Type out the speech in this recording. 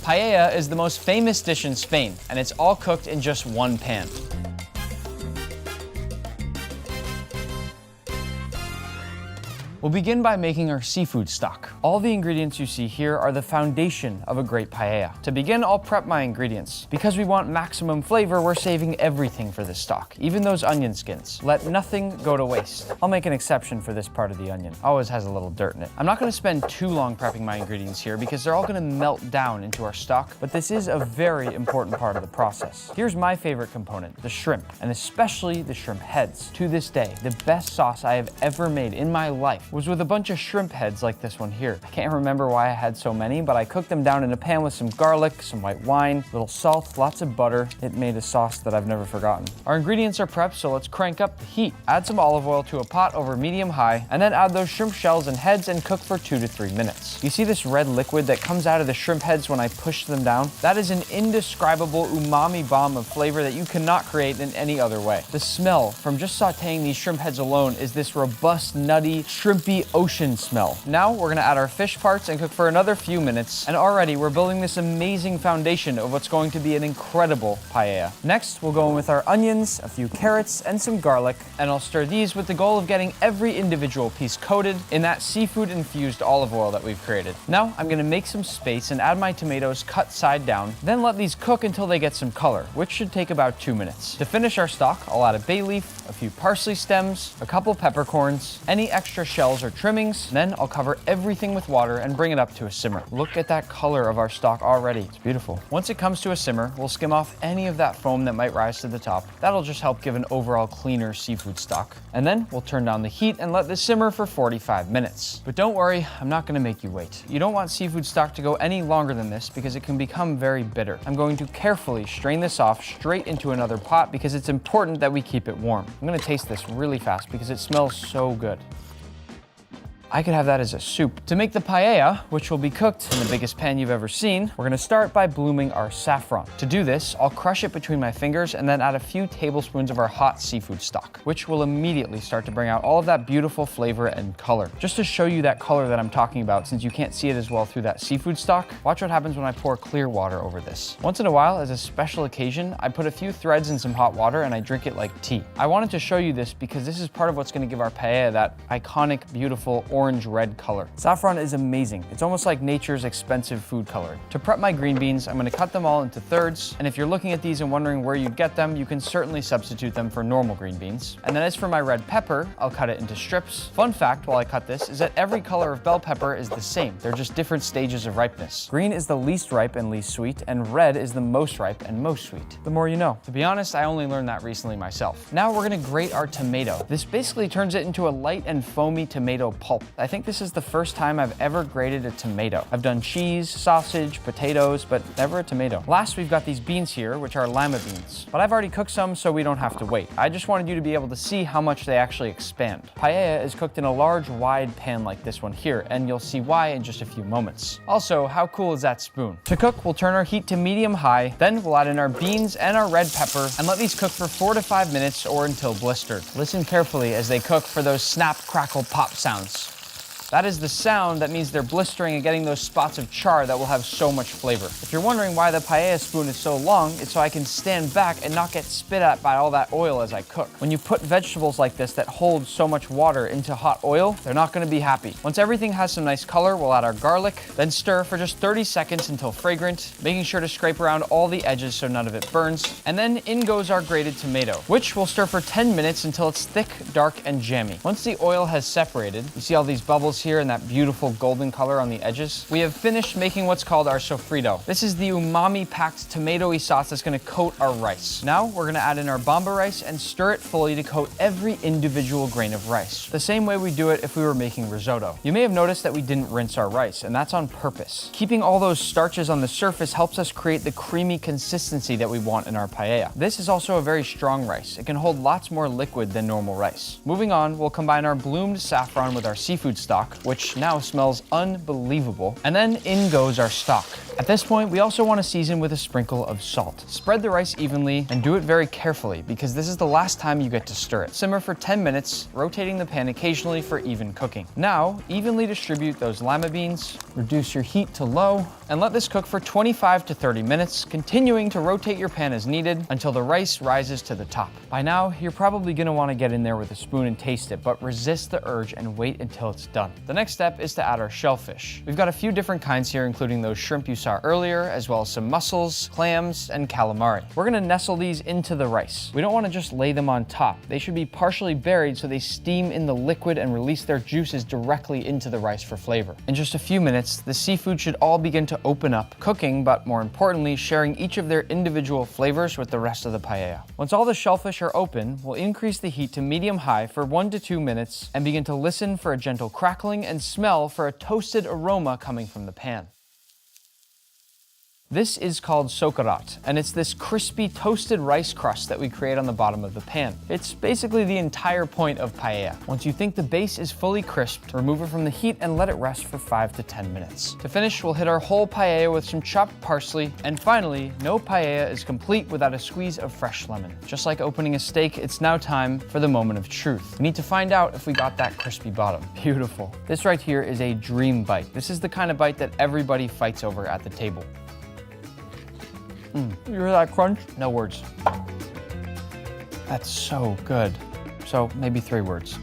Paella is the most famous dish in Spain, and it's all cooked in just one pan. We'll begin by making our seafood stock. All the ingredients you see here are the foundation of a great paella. To begin, I'll prep my ingredients. Because we want maximum flavor, we're saving everything for this stock, even those onion skins. Let nothing go to waste. I'll make an exception for this part of the onion. Always has a little dirt in it. I'm not gonna spend too long prepping my ingredients here because they're all gonna melt down into our stock, but this is a very important part of the process. Here's my favorite component, the shrimp, and especially the shrimp heads. To this day, the best sauce I have ever made in my life was with a bunch of shrimp heads like this one here. I can't remember why I had so many, but I cooked them down in a pan with some garlic, some white wine, little salt, lots of butter. It made a sauce that I've never forgotten. Our ingredients are prepped, so let's crank up the heat. Add some olive oil to a pot over medium-high, and then add those shrimp shells and heads and cook for 2 to 3 minutes. You see this red liquid that comes out of the shrimp heads when I push them down? That is an indescribable umami bomb of flavor that you cannot create in any other way. The smell from just sauteing these shrimp heads alone is this robust, nutty, shrimpy ocean smell. Now we're gonna add our fish parts and cook for another few minutes, and already we're building this amazing foundation of what's going to be an incredible paella. Next, we'll go in with our onions, a few carrots, and some garlic, and I'll stir these with the goal of getting every individual piece coated in that seafood-infused olive oil that we've created. Now, I'm gonna make some space and add my tomatoes cut side down, then let these cook until they get some color, which should take about 2 minutes. To finish our stock, I'll add a bay leaf, a few parsley stems, a couple peppercorns, any extra shells or trimmings, and then I'll cover everything with water and bring it up to a simmer. Look at that color of our stock already. It's beautiful. Once it comes to a simmer, we'll skim off any of that foam that might rise to the top. That'll just help give an overall cleaner seafood stock. And then we'll turn down the heat and let this simmer for 45 minutes. But don't worry, I'm not gonna make you wait. You don't want seafood stock to go any longer than this because it can become very bitter. I'm going to carefully strain this off straight into another pot because it's important that we keep it warm. I'm gonna taste this really fast because it smells so good. I could have that as a soup. To make the paella, which will be cooked in the biggest pan you've ever seen, we're gonna start by blooming our saffron. To do this, I'll crush it between my fingers and then add a few tablespoons of our hot seafood stock, which will immediately start to bring out all of that beautiful flavor and color. Just to show you that color that I'm talking about, since you can't see it as well through that seafood stock, watch what happens when I pour clear water over this. Once in a while, as a special occasion, I put a few threads in some hot water and I drink it like tea. I wanted to show you this because this is part of what's gonna give our paella that iconic, beautiful, orange-red color. Saffron is amazing. It's almost like nature's expensive food coloring. To prep my green beans, I'm gonna cut them all into thirds, and if you're looking at these and wondering where you'd get them, you can certainly substitute them for normal green beans. And then as for my red pepper, I'll cut it into strips. Fun fact while I cut this is that every color of bell pepper is the same. They're just different stages of ripeness. Green is the least ripe and least sweet, and red is the most ripe and most sweet. The more you know. To be honest, I only learned that recently myself. Now we're gonna grate our tomato. This basically turns it into a light and foamy tomato pulp. I think this is the first time I've ever grated a tomato. I've done cheese, sausage, potatoes, but never a tomato. Last, we've got these beans here, which are lima beans. But I've already cooked some, so we don't have to wait. I just wanted you to be able to see how much they actually expand. Paella is cooked in a large, wide pan like this one here, and you'll see why in just a few moments. Also, how cool is that spoon? To cook, we'll turn our heat to medium-high, then we'll add in our beans and our red pepper, and let these cook for 4 to 5 minutes or until blistered. Listen carefully as they cook for those snap, crackle, pop sounds. That is the sound that means they're blistering and getting those spots of char that will have so much flavor. If you're wondering why the paella spoon is so long, it's so I can stand back and not get spit at by all that oil as I cook. When you put vegetables like this that hold so much water into hot oil, they're not gonna be happy. Once everything has some nice color, we'll add our garlic, then stir for just 30 seconds until fragrant, making sure to scrape around all the edges so none of it burns. And then in goes our grated tomato, which we'll stir for 10 minutes until it's thick, dark, and jammy. Once the oil has separated, you see all these bubbles here and that beautiful golden color on the edges, we have finished making what's called our sofrito. This is the umami-packed tomatoey sauce that's gonna coat our rice. Now we're gonna add in our bamba rice and stir it fully to coat every individual grain of rice, the same way we do it if we were making risotto. You may have noticed that we didn't rinse our rice, and that's on purpose. Keeping all those starches on the surface helps us create the creamy consistency that we want in our paella. This is also a very strong rice. It can hold lots more liquid than normal rice. Moving on, we'll combine our bloomed saffron with our seafood stock, which now smells unbelievable. And then in goes our stock. At this point, we also want to season with a sprinkle of salt. Spread the rice evenly and do it very carefully because this is the last time you get to stir it. Simmer for 10 minutes, rotating the pan occasionally for even cooking. Now, evenly distribute those lima beans, reduce your heat to low, and let this cook for 25 to 30 minutes, continuing to rotate your pan as needed until the rice rises to the top. By now, you're probably going to want to get in there with a spoon and taste it, but resist the urge and wait until it's done. The next step is to add our shellfish. We've got a few different kinds here, including those shrimp you saw earlier, as well as some mussels, clams, and calamari. We're gonna nestle these into the rice. We don't wanna just lay them on top. They should be partially buried so they steam in the liquid and release their juices directly into the rice for flavor. In just a few minutes, the seafood should all begin to open up, cooking, but more importantly, sharing each of their individual flavors with the rest of the paella. Once all the shellfish are open, we'll increase the heat to medium-high for 1 to 2 minutes and begin to listen for a gentle crackling and smell for a toasted aroma coming from the pan. This is called sokarat, and it's this crispy toasted rice crust that we create on the bottom of the pan. It's basically the entire point of paella. Once you think the base is fully crisped, remove it from the heat and let it rest for 5 to 10 minutes. To finish, we'll hit our whole paella with some chopped parsley, and finally, no paella is complete without a squeeze of fresh lemon. Just like opening a steak, it's now time for the moment of truth. We need to find out if we got that crispy bottom. Beautiful. This right here is a dream bite. This is the kind of bite that everybody fights over at the table. You hear that crunch? No words. That's so good. So maybe 3 words.